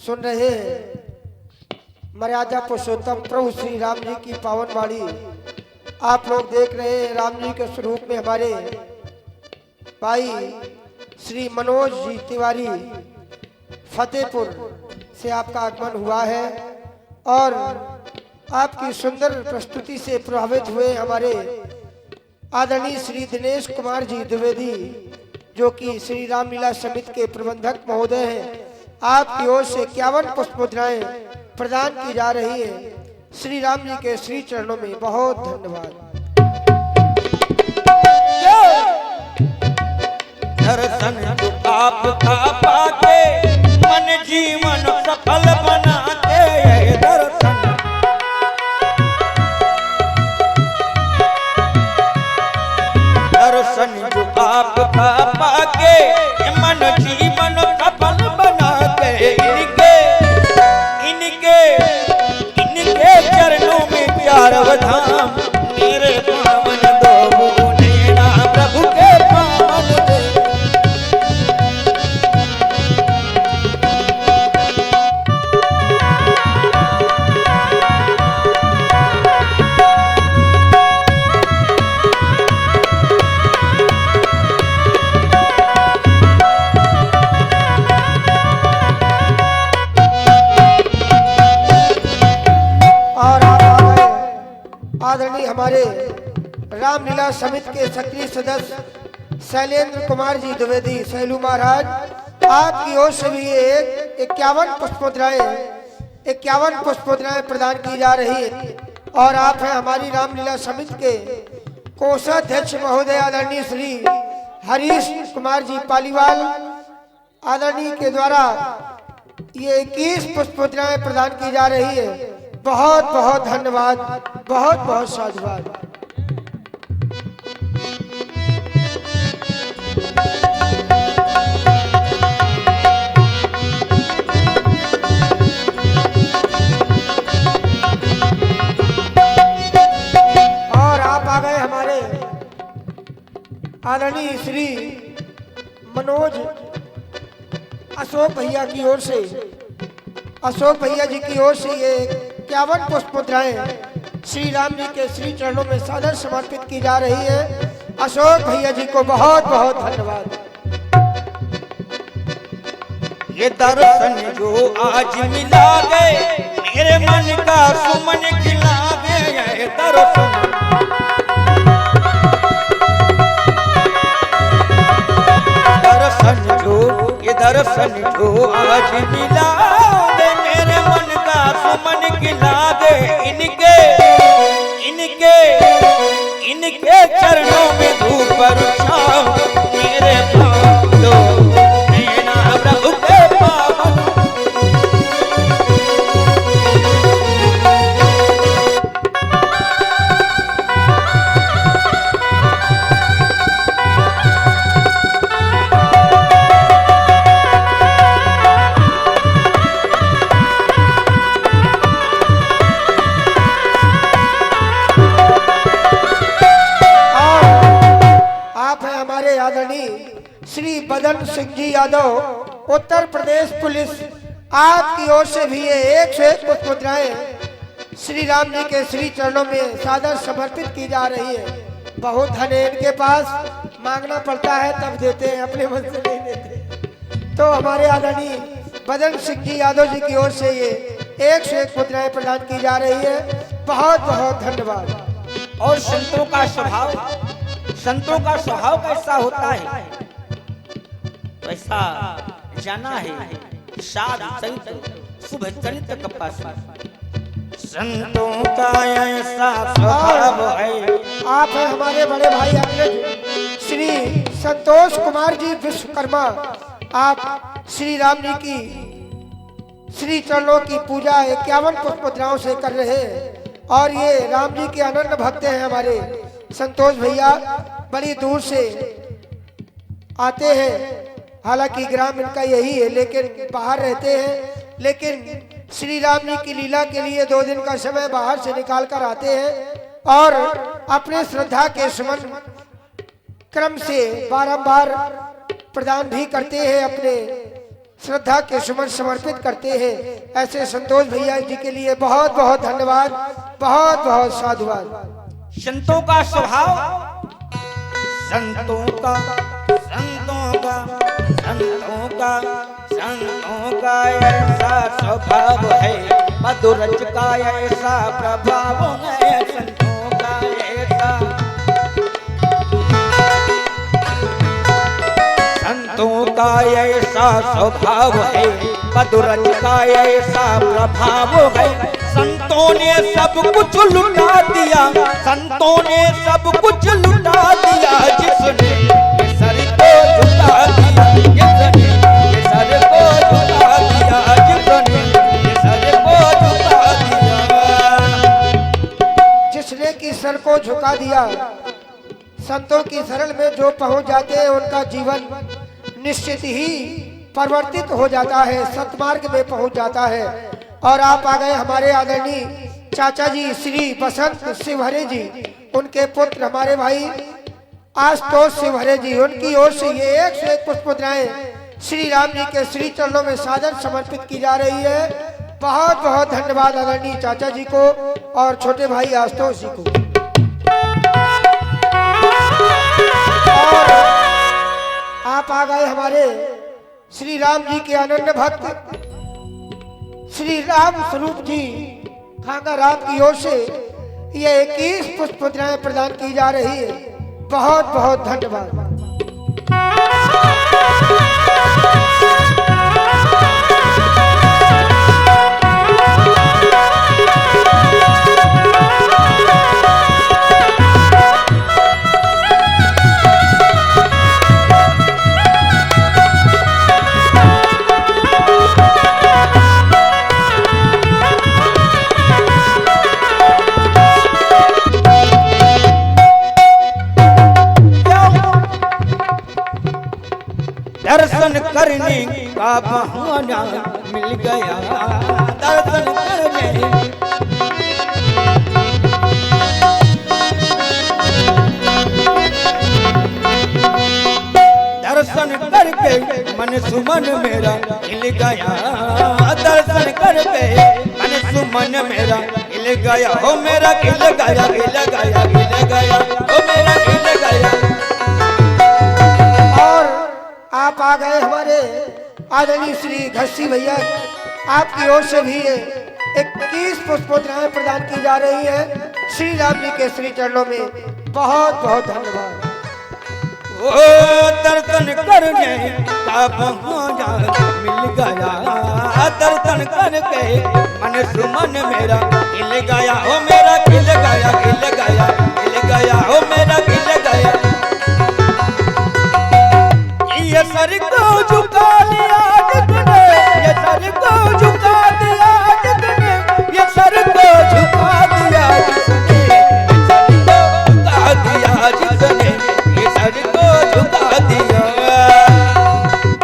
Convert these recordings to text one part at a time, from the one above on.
सुन रहे हैं मर्यादा पुरुषोत्तम प्रभु श्री राम जी की पावन वाणी। आप लोग देख रहे हैं राम जी के स्वरूप में हमारे भाई श्री मनोज जी तिवारी फतेहपुर से आपका आगमन हुआ है और आपकी सुंदर प्रस्तुति से प्रभावित हुए हमारे आदरणीय श्री दिनेश कुमार जी द्विवेदी जो कि श्री रामलीला समिति के प्रबंधक महोदय हैं। आपकी ओर से 51 पुष्प मुद्राएं प्रदान की जा रही है। श्री राम जी के श्री चरणों में बहुत धन्यवाद। दर्शन आपका पाके मन जीवन सफल बनाते दर्शन दर्शन जो आपका पाके मन जीवन सफल बनाते इनके चरणों में प्यार धाम मेरे पावन दो नैना प्रभु के पावन दे। आदरणीय हमारे रामलीला समिति के सक्रिय सदस्य शैलेंद्र कुमार जी द्विवेदी सैलू महाराज, आपकी ओर से भी एक 51 पुष्प मुद्राएं प्रदान की जा रही है। और आप हैं हमारी रामलीला समिति के कोषाध्यक्ष महोदय आदरणीय श्री हरीश कुमार जी पालीवाल आदरणीय के द्वारा ये 21 पुष्प मुद्राएं प्रदान की जा रही है। बहुत बहुत धन्यवाद, बहुत बहुत साधुवाद। और आप आ गए हमारे आदरणीय श्री मनोज अशोक भैया की ओर से, अशोक भैया जी की ओर से ये 51 पुष्प मुद्राएं श्री राम जी के श्री चरणों में सादर समर्पित की जा रही है। अशोक भैया जी को बहुत बहुत धन्यवाद। ये दर्शन जो आज मिला गए मेरे मन का सुमन खिला गए ये दर्शन जो आज मिला गए मेरे मन का सुमन खिला गए इनके चरणों में धूप छाओ मेरे पालो नैना प्रभु के पावन। श्री बदन सिंह जी यादव उत्तर प्रदेश पुलिस, आपकी ओर से भी ये 101 पुष्प मुद्राएं श्री राम जी के श्री चरणों में सादर समर्पित की जा रही है। बहुत धन है इनके पास, मांगना पड़ता है तब देते हैं, अपने मन से नहीं देते। तो हमारे आदरणीय बदन सिंह जी यादव जी की ओर से ये 101 मुद्राएं प्रदान की जा रही है। बहुत बहुत धन्यवाद। और संतों का स्वभाव कैसा होता है वैसा जाना है साधु संत शुभ चरित का संतों का ऐसा स्वभाव है। आप हैं हमारे बड़े भाई अग्रज श्री संतोष कुमार जी विश्वकर्मा, आप श्री राम जी की श्री चरणों की पूजा 51 पुष्प मुद्राओं से कर रहे हैं। और ये राम जी के अनन्य भक्त हैं हमारे संतोष भैया, बड़ी दूर से आते हैं। हालांकि ग्राम इनका यही है लेकिन बाहर रहते हैं, लेकिन श्री राम जी की लीला के लिए 2 दिन का समय बाहर से निकाल कर आते हैं और अपने श्रद्धा के सुमन क्रम से बारंबार प्रदान भी करते हैं अपने श्रद्धा के सुमन समर्पित करते हैं। ऐसे संतोष भैया जी के लिए बहुत बहुत धन्यवाद, बहुत बहुत साधुवाद। संतों का स्वभाव, संतों का ऐसा स्वभाव है, मधुरज का ऐसा प्रभाव है। संतों का ऐसा, संतों का ऐसा स्वभाव है, मधुरज का ऐसा प्रभाव है। संतों ने सब कुछ लुटा दिया, संतों ने सब कुछ लुटा दिया। जिसने ये सर को झुका दिया, जिसने ये सर को झुका दिया, जिसने ये सर को झुका दिया, जिसने की सर को झुका दिया। संतों की शरण में जो पहुंच जाते हैं उनका जीवन निश्चित ही परिवर्तित हो जाता है, सतमार्ग में पहुंच जाता है। और आप आ गए हमारे आदरणीय चाचा जी श्री बसंत शिवहरे जी, उनके पुत्र हमारे भाई आशुतोष शिवहरे जी, उनकी ओर से ये 101 पुष्प मुद्राएं श्री राम जी के श्री चरणों में सादर समर्पित की जा रही है। बहुत बहुत धन्यवाद आदरणीय चाचा जी को और छोटे भाई आशुतोष जी को। और आप आ गए हमारे श्री राम जी के अनन्य भक्त श्री राम स्वरूप जी खांगा राम की ओर से ये 21 पुष्प मुद्राएं प्रदान की जा रही है। बहुत बहुत धन्यवाद। दर्शन करने का बहाना मिल गया, दर्शन करने, दर्शन करके मन सुमन मेरा हिल गया, दर्शन करके मन सुमन मेरा हिल गया, हो मेरा हिल गया, हिल गया, हिल गया, हो मेरा हिल गया। आप आ गए हमारे आदरणीय श्री घस्सी भैया, आपकी ओर से भी 21 पुष्प मुद्राएं प्रदान की जा रही है श्री राम जी के श्री चरणों में। बहुत बहुत धन्यवाद। ओ दर्शन करने का बहाना मिल गया, दर्शन करके मन सुमन मेरा हिल गया, हो मेरा हिल गया, हिल गया, हिल गया, हो मेरा हिल गया। ये सर को झुका दिया जिसने, ये सर को झुका दिया जिसने, ये सर को झुका दिया जिसने, ये सर को झुका दिया जिसने, ये सर को झुका दिया।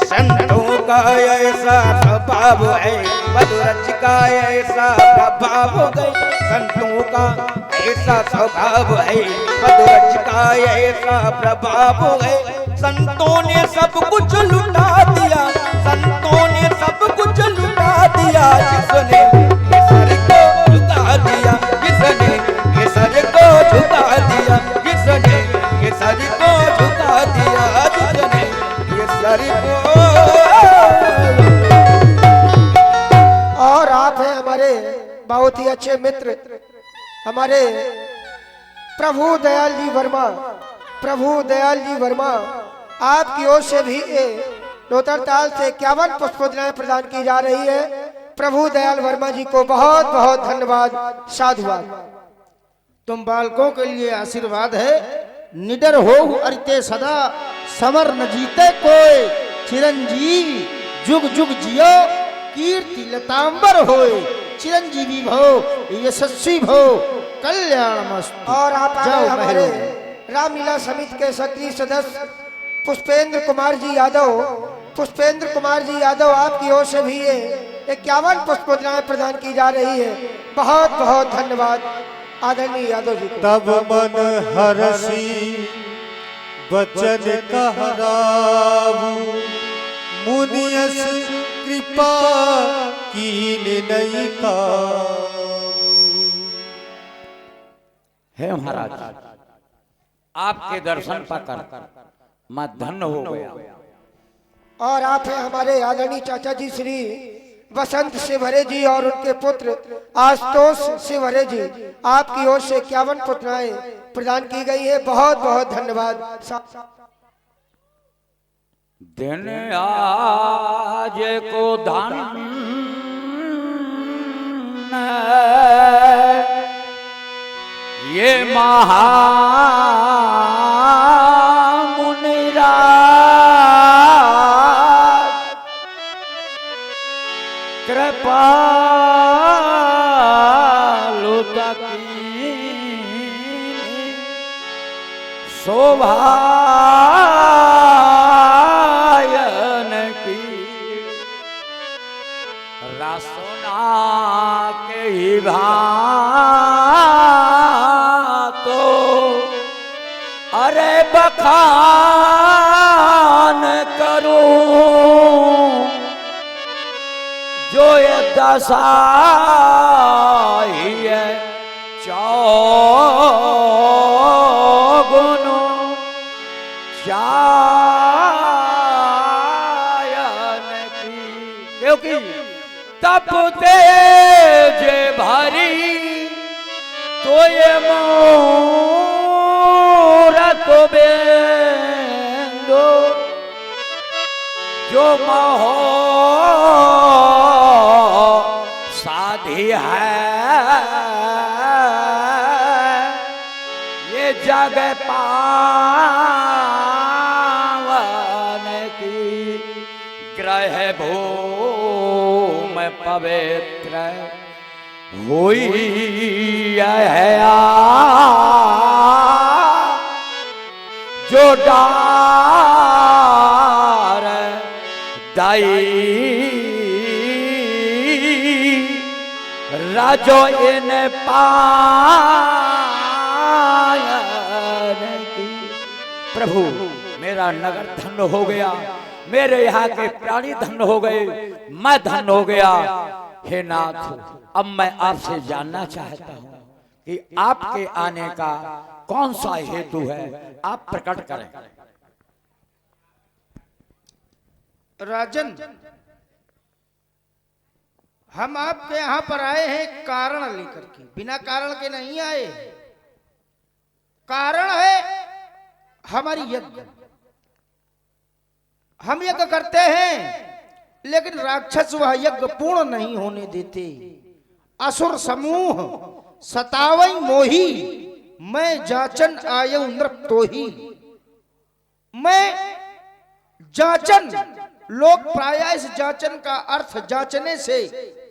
संतों का ऐसा स्वभाव है, मधुरज का ऐसा प्रभाव है। संतों का ऐसा स्वभाव है, मधुरज का ऐसा प्रभाव है। संतों ने सब कुछ लुटा दिया, संतों ने सब कुछ लुटा दिया। जिसने ये सर को झुका दिया, जिसने ये सर को झुका दिया, जिसने ये सर को झुका दिया, जिसने ये सर को। और आप हैं हमारे बहुत ही अच्छे मित्र हमारे प्रभु दयाल जी वर्मा, प्रभु दयाल जी वर्मा, आपकी ओर से भी नोतर ताल से 51 पुष्प मुद्राएं प्रदान की जा रही है। प्रभु दयाल वर्मा जी को बहुत बहुत धन्यवाद, साधुवाद। तुम बालकों के लिए आशीर्वाद है। निडर हो अरिते सदा, समर न जीते कोई, चिरंजीवी जुग जुग जियो, कीर्ति लतांबर होए, चिरंजीवी भव, यशस्वी भव, कल्याण मस्तु। और आप हमारे रामलीला समिति के सक्रिय सदस्य पुष्पेंद्र कुमार जी यादव, पुष्पेंद्र कुमार जी यादव, आपकी ओर से भी 51 पुष्प मुद्राएं प्रदान की जा रही है। बहुत बहुत धन्यवाद आदरणीय यादव जी को। तब मन हरसी वचन कहराऊ, मुनियस कृपा कीन नहीं का। हे महाराज, आपके दर्शन पाकर मैं धन्य हो गया। और आप हैं हमारे आदरणीय चाचा जी श्री वसंत शिवहरे जी और उनके पुत्र आशुतोष शिवहरे जी, आपकी ओर से 51 पुत्राएं प्रदान की गई है। बहुत बहुत धन्यवाद। दिन आज को धन ये महामुनिराज कृपालु तकी शोभायन की रसना के ही तो अरे बखान करूं जो ये दशा है चौगुनो चायन की, क्योंकि तप तेज भरी तो ये मूरत बेंदो जो महो साधी है ये जग पावन की ग्रह भूम पवित्र हुई है जो डार दाई राजो इन पायन की। प्रभु मेरा नगर धन्य हो गया, मेरे यहाँ के प्राणी धन्य हो गए, मैं धन्य हो गया। हे नाथ, अब मैं आपसे जानना चाहता हूँ कि आपके आने का कौन सा हेतु है, आप प्रकट करें। राजन, हम आपके यहाँ पर आए हैं कारण लेकर के, बिना कारण के नहीं आए। कारण है हमारी यज्ञ। हम यज्ञ करते हैं लेकिन राक्षस वह यज्ञ पूर्ण नहीं होने देते। असुर समूह सतावई मोही, मैं जाचन आयु नृप तो ही। मैं जाचन, लोग प्राय इस जाचन का अर्थ जांचने से,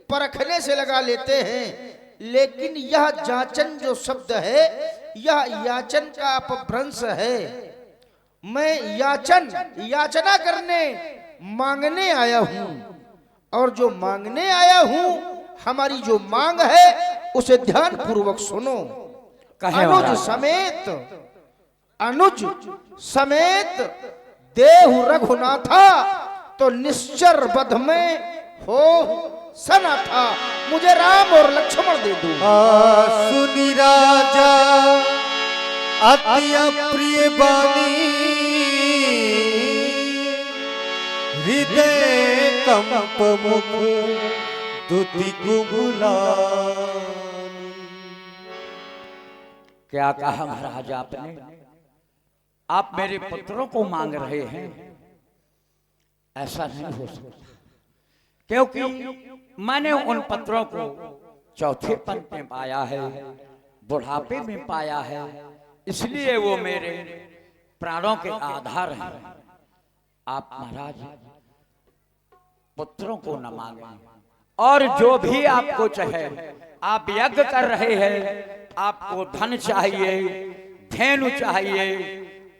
परखने से लगा लेते हैं, लेकिन यह जाचन जो शब्द है यह याचन का अपभ्रंश है। मैं याचन, याचना करने, मांगने आया हूं, और जो मांगने आया हूं, हमारी जो मांग है उसे ध्यान पूर्वक सुनो। अनुज समेत देहु रघुनाथा, तो निश्चर वध में हो सना था। मुझे राम और लक्ष्मण दे दो। सुनी राजा अति प्रिय बानी, हृदय कंप मुख दुति कुबुलानी। क्या कहा महाराज आपने? आप मेरे पुत्रों को मांग रहे हैं? ऐसा नहीं हो सकता, क्योंकि मैंने उन पत्रों को चौथेपन में पाया है, बुढ़ापे में पाया है, इसलिए वो मेरे प्राणों के आधार हैं। आप महाराज पुत्रों को न मांगे, और जो भी आपको चाहे, आप यज्ञ कर रहे हैं, आपको धन चाहिए, धेनु चाहिए,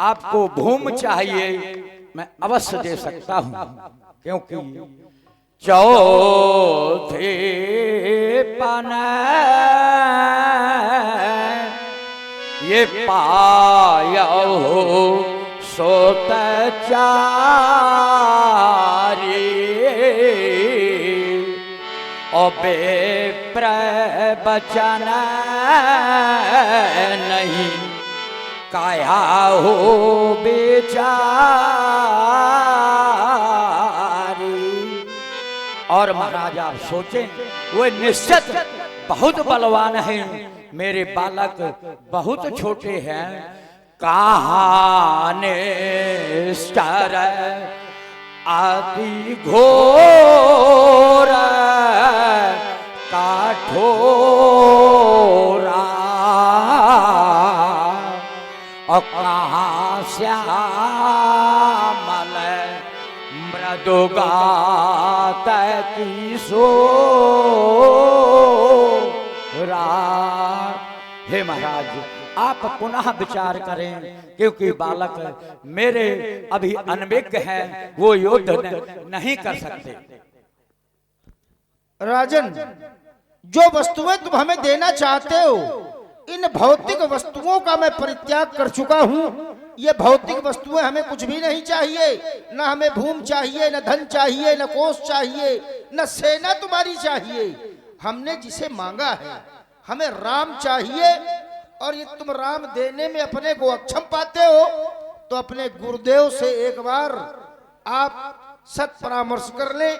आपको भूमि चाहिए, मैं अवश्य दे सकता हूं, क्योंकि चौथे पन ये पाया हो सोत चार्य अबे प्रवचन नहीं काया हो बेचारी। और महाराज आप सोचें, वो निश्चित बहुत बलवान है, मेरे बालक बहुत छोटे हैं। कहाने स्तर अति घोर काठोरा, और कहाँ श्यामल मृदुगात किशोरा। हे महाराज, आप पुनः विचार करें, क्योंकि बालक मेरे अभी अनभिज्ञ हैं, वो युद्ध नहीं कर सकते। राजन, जो वस्तुएं तुम हमें देना चाहते हो, इन भौतिक वस्तुओं का मैं परित्याग कर चुका हूं। ये भौतिक वस्तुएं हमें कुछ भी नहीं चाहिए। न हमें भूमि चाहिए, न धन चाहिए, न कोष चाहिए, न सेना तुम्हारी चाहिए। हमने जिसे मांगा है, हमें राम चाहिए। और ये तुम राम देने में अपने को अक्षम पाते हो, तो अपने गुरुदेव से एक बार आप सत परामर्श कर लें,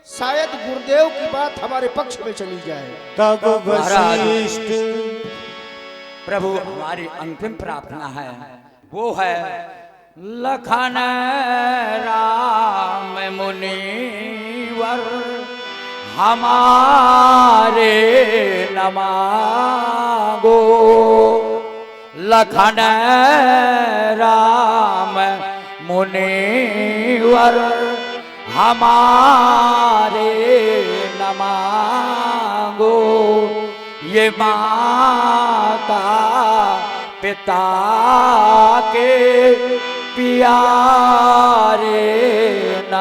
शायद गुरुदेव की बात हमारे पक्ष में चली जाए। तब वशिष्ठ प्रभु, हमारी अंतिम प्रार्थना है, वो है लखन राम मुनिवर हमारे न मांगो। लखन राम मुनिवर हमारे न मांगो। ये माता पिता के प्यारे न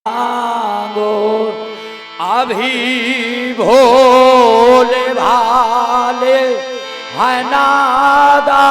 मांगो। अभी भोले भाले है नादा